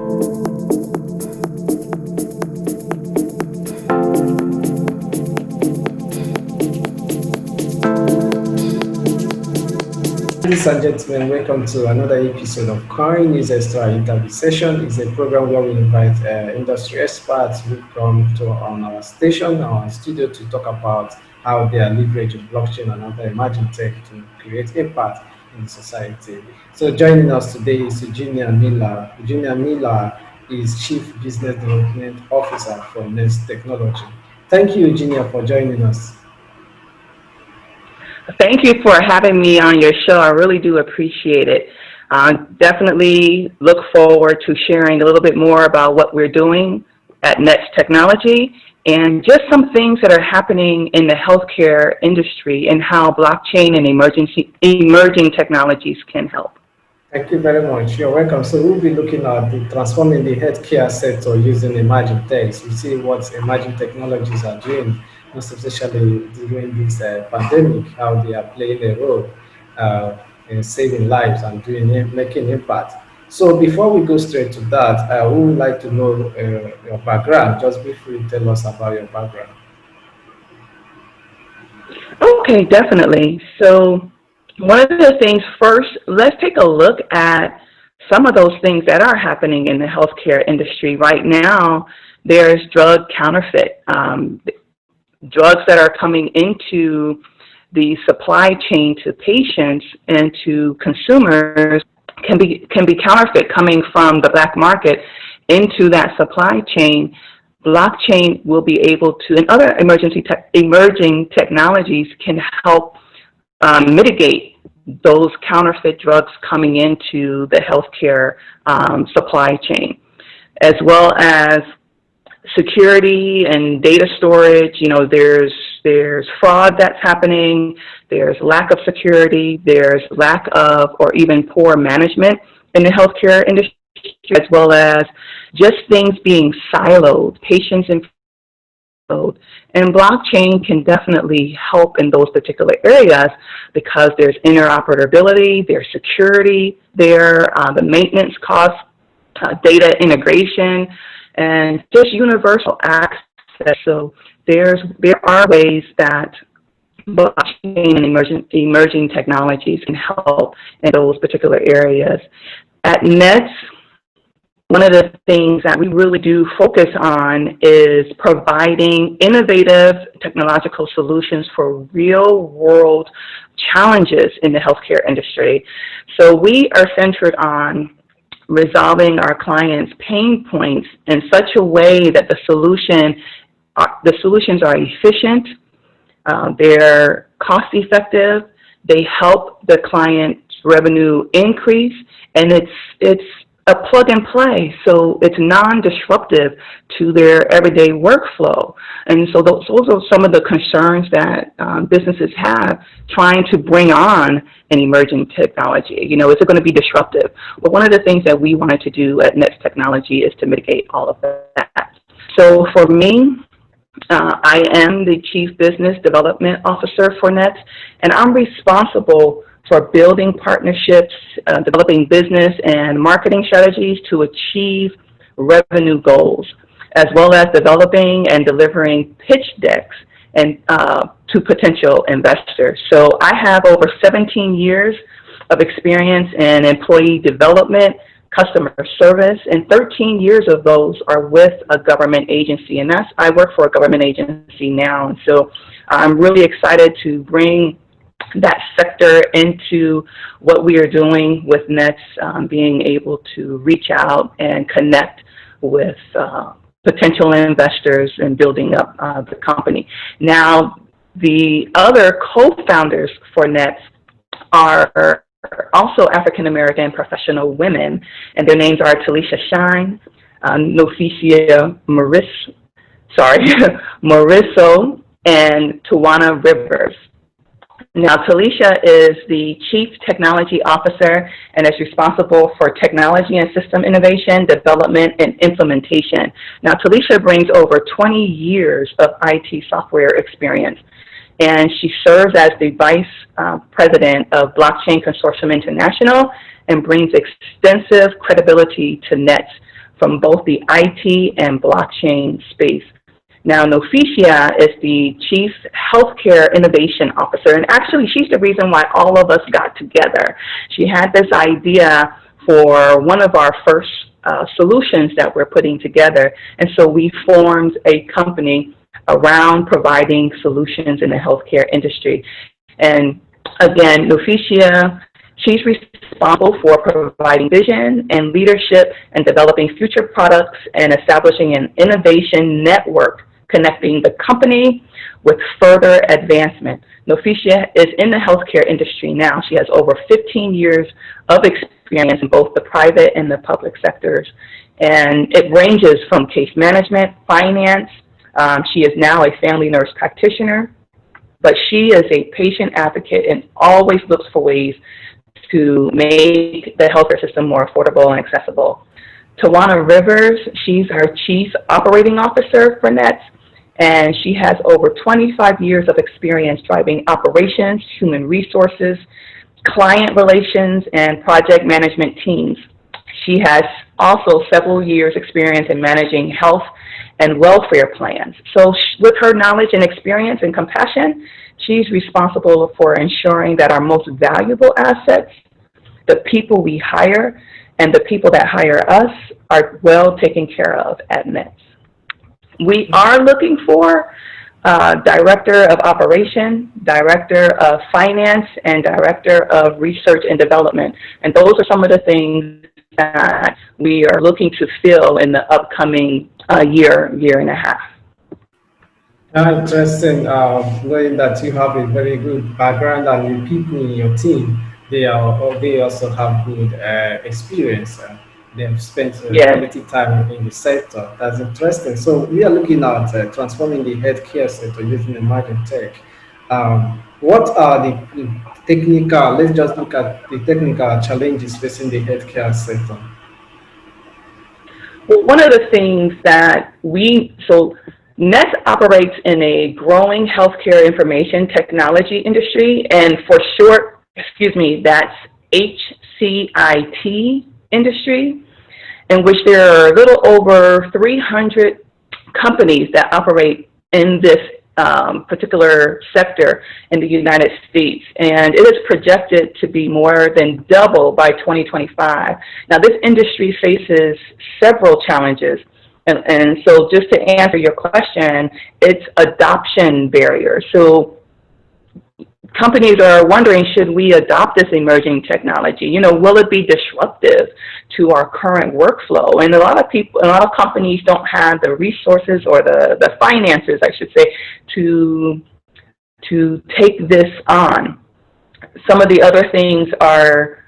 Ladies and gentlemen, welcome to another episode of CoinNewsExtra interview session. It's a program where we invite industry experts who come to on our station, our studio, to talk about how they are leveraging blockchain and other emerging tech to create impact in the society. So joining us today is Eugenia Miller. Eugenia Miller is Chief Business Development Officer for Nest Technology. Thank you, Eugenia, for joining us. Thank you for having me on your show. I really do appreciate it. Definitely look forward to sharing a little bit more about what we're doing at Nets Technology and just some things that are happening in the healthcare industry and how blockchain and emerging technologies can help. Thank you very much. You're welcome. So we'll be looking at transforming the healthcare sector using emerging techs. We see what emerging technologies are doing, most especially during this pandemic, how they are playing a role in saving lives and making impact. So before we go straight to that, we would like to know your background. Just briefly tell us about your background. Okay, definitely. So one of the things first, let's take a look at some of those things that are happening in the healthcare industry. Right now, there's drug counterfeit. Drugs that are coming into the supply chain to patients and to consumers can be counterfeit coming from the black market into that supply chain. Blockchain will be able to, and other emerging technologies can help mitigate those counterfeit drugs coming into the healthcare supply chain, as well as security and data storage. You know, there's fraud that's happening, there's lack of security, there's lack of or even poor management in the healthcare industry, as well as just things being siloed, patients in siloed. And blockchain can definitely help in those particular areas because there's interoperability, there's security there, the maintenance costs, data integration, and just universal access. So there are ways that blockchain and emerging technologies can help in those particular areas. At Nets, one of the things that we really do focus on is providing innovative technological solutions for real-world challenges in the healthcare industry. So we are centered on resolving our clients' pain points in such a way that the solutions are efficient, they're cost-effective, they help the client's revenue increase, and it's a plug and play, so it's non-disruptive to their everyday workflow. And so those are some of the concerns that businesses have trying to bring on an emerging technology. You know, is it going to be disruptive? Well, one of the things that we wanted to do at Nets Technology is to mitigate all of that. So for me, I am the Chief Business Development Officer for Nets, and I'm responsible for building partnerships, developing business and marketing strategies to achieve revenue goals, as well as developing and delivering pitch decks and to potential investors. So I have over 17 years of experience in employee development, customer service, and 13 years of those are with a government agency. And I work for a government agency now. And so I'm really excited to bring that sector into what we are doing with Nets, being able to reach out and connect with potential investors and building up the company. Now, the other co-founders for Nets are also African-American professional women, and their names are Talisha Shine, Noficia Moriso, and Tawana Rivers. Now, Talisha is the Chief Technology Officer and is responsible for technology and system innovation, development, and implementation. Now, Talisha brings over 20 years of IT software experience, and she serves as the Vice President of Blockchain Consortium International and brings extensive credibility to Nets from both the IT and blockchain space. Now, Noficia is the Chief Healthcare Innovation Officer, and actually she's the reason why all of us got together. She had this idea for one of our first solutions that we're putting together, and so we formed a company around providing solutions in the healthcare industry. And again, Noficia, she's responsible for providing vision and leadership and developing future products and establishing an innovation network connecting the company with further advancement. Noficia is in the healthcare industry now. She has over 15 years of experience in both the private and the public sectors. And it ranges from case management, finance. She is now a family nurse practitioner, but she is a patient advocate and always looks for ways to make the healthcare system more affordable and accessible. Tawana Rivers, she's our Chief Operating Officer for NETS, and she has over 25 years of experience driving operations, human resources, client relations, and project management teams. She has also several years experience in managing health and welfare plans. So with her knowledge and experience and compassion, she's responsible for ensuring that our most valuable assets, the people we hire, and the people that hire us are well taken care of at NETS. We are looking for Director of Operation, Director of Finance, and Director of Research and Development. And those are some of the things that we are looking to fill in the upcoming year and a half. Interesting, knowing that you have a very good background and the people in your team, they also have good experience. They have spent quality time in the sector. That's interesting. So we are looking at transforming the healthcare sector using emerging tech. What are the technical, let's just look at the technical challenges facing the healthcare sector. Well, one of the things that NETS operates in a growing healthcare information technology industry, and for short, that's HCIT industry, in which there are a little over 300 companies that operate in this particular sector in the United States. And it is projected to be more than double by 2025. Now, this industry faces several challenges. And so just to answer your question, it's adoption barriers. So companies are wondering, should we adopt this emerging technology? Will it be disruptive to our current workflow? And a lot of companies don't have the resources or the finances, I should say, to take this on. Some of the other things are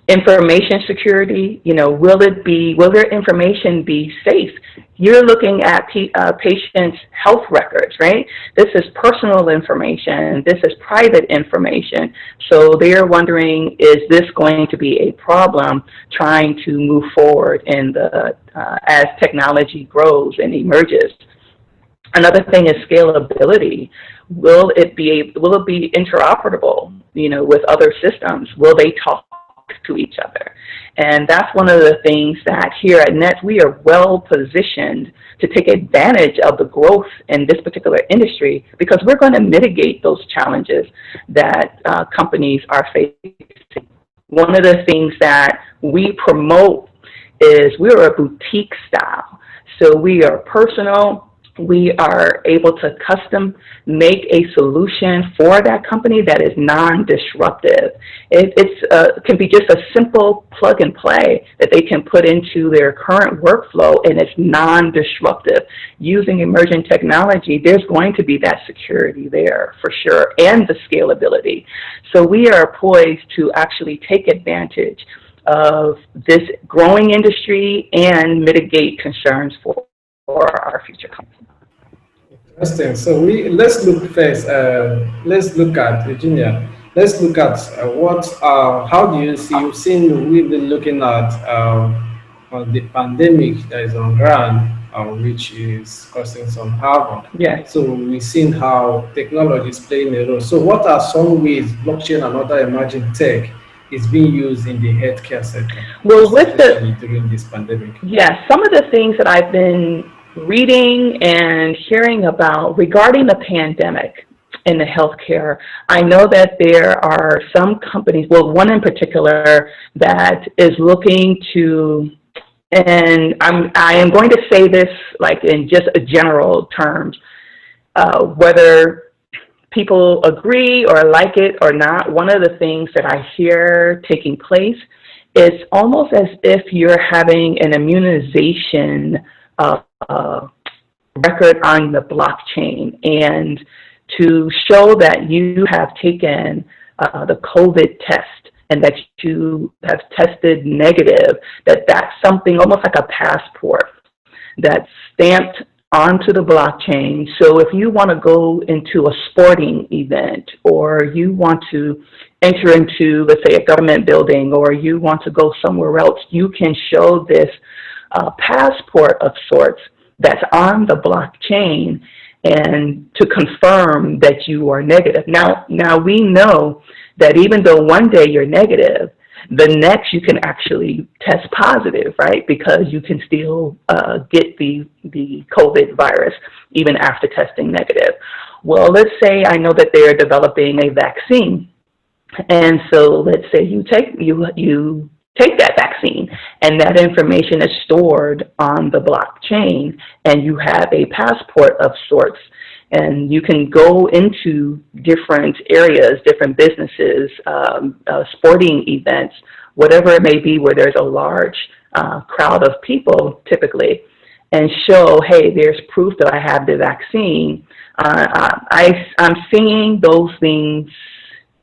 information security. Will their information be safe? You're looking at patients' health records, right? This is personal information. This is private information. So they're wondering, is this going to be a problem trying to move forward as technology grows and emerges? Another thing is scalability. Will it be interoperable, with other systems? Will they talk to each other? And that's one of the things that here at NETS, we are well positioned to take advantage of the growth in this particular industry, because we're going to mitigate those challenges that companies are facing. One of the things that we promote is we're a boutique style. So we are personal. We are able to custom make a solution for that company that is non-disruptive. It can be just a simple plug and play that they can put into their current workflow, and it's non-disruptive. Using emerging technology, there's going to be that security there for sure, and the scalability. So we are poised to actually take advantage of this growing industry and mitigate concerns for our future companies. Interesting. So let's look first. Let's look at Eugenia. Let's look at how do you see? You've seen we've been looking at the pandemic that is on ground, which is causing some havoc. Yeah. So we've seen how technology is playing a role. So what are some ways blockchain and other emerging tech is being used in the healthcare sector, Well, most with the especially during this pandemic? yes, some of the things that I've been reading and hearing about regarding the pandemic in the healthcare, I know that there are some companies, well, one in particular that is looking to, and I am going to say this like in just a general terms, whether people agree or like it or not, one of the things that I hear taking place is almost as if you're having an immunization uh, record on the blockchain, and to show that you have taken the COVID test and that you have tested negative, that's something almost like a passport that's stamped onto the blockchain. So if you want to go into a sporting event, or you want to enter into, let's say, a government building, or you want to go somewhere else, you can show this passport of sorts that's on the blockchain and to confirm that you are negative. Now we know that even though one day you're negative, the next you can actually test positive, right? Because you can still get the COVID virus even after testing negative. Well, let's say I know that they're developing a vaccine, and so let's say you take that vaccine, and that information is stored on the blockchain, and you have a passport of sorts, and you can go into different areas, different businesses, sporting events, whatever it may be, where there's a large crowd of people typically, and show, hey, there's proof that I have the vaccine. I'm seeing those things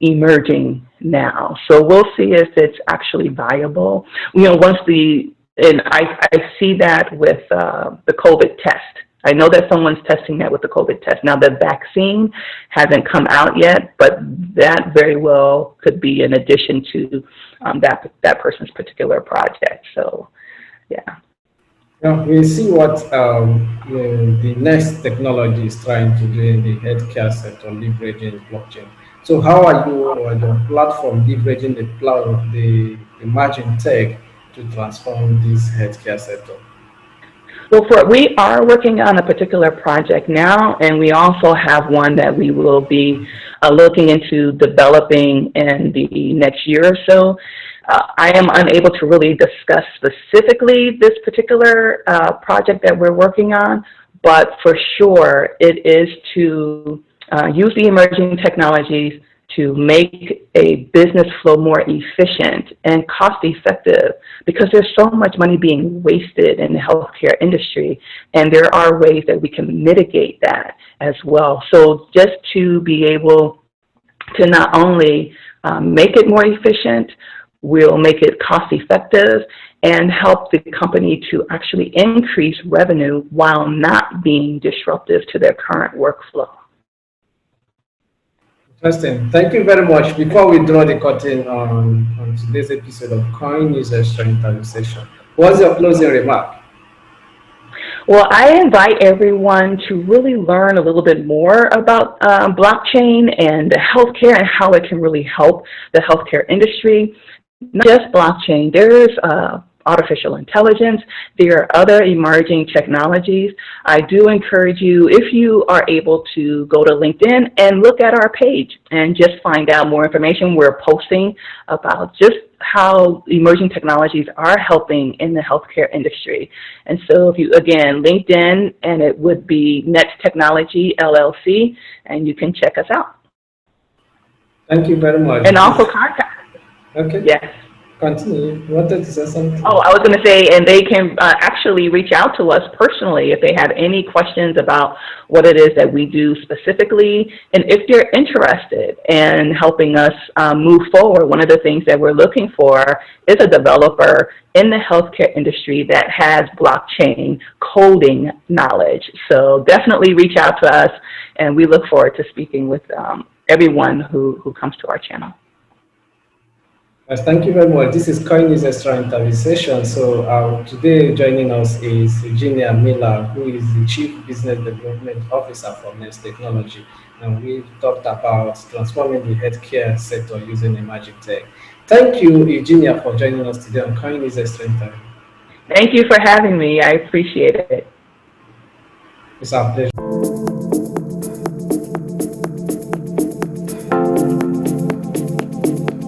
emerging now. So we'll see if it's actually viable. Once and I see that with the COVID test. I know that someone's testing that with the COVID test. Now, the vaccine hasn't come out yet, but that very well could be in addition to that person's particular project. So, yeah. Now, we see what the next technology is trying to do in the healthcare sector, leveraging blockchain. So, how are you or your platform leveraging the emerging tech to transform this healthcare sector? Well, we are working on a particular project now, and we also have one that we will be looking into developing in the next year or so. I am unable to really discuss specifically this particular project that we're working on, but for sure it is to use the emerging technologies to make a business flow more efficient and cost effective, because there's so much money being wasted in the healthcare industry, and there are ways that we can mitigate that as well. So just to be able to not only make it more efficient, we'll make it cost effective and help the company to actually increase revenue while not being disruptive to their current workflow. Interesting. Thank you very much. Before we draw the curtain on today's episode of Coin News Extra interview session, what's your closing remark? Well, I invite everyone to really learn a little bit more about blockchain and healthcare and how it can really help the healthcare industry. Not just blockchain, there's artificial intelligence, there are other emerging technologies. I do encourage you, if you are able, to go to LinkedIn and look at our page and just find out more information. We're posting about just how emerging technologies are helping in the healthcare industry. And so if you, again, LinkedIn, and it would be Next Technology LLC, and you can check us out. Thank you very much. And also contact. Okay. Yes. Continue. You wanted to say something? Oh, I was going to say, and they can actually reach out to us personally if they have any questions about what it is that we do specifically. And if they're interested in helping us move forward, one of the things that we're looking for is a developer in the healthcare industry that has blockchain coding knowledge. So definitely reach out to us, and we look forward to speaking with everyone who comes to our channel. Yes, thank you very much. This is CoinNewsExtra interview session. So today joining us is Eugenia Miller, who is the Chief Business Development Officer for Next Technology. And we've talked about transforming the healthcare sector using emerging tech. Thank you, Eugenia, for joining us today on CoinNewsExtra interview. Thank you for having me. I appreciate it. It's our pleasure.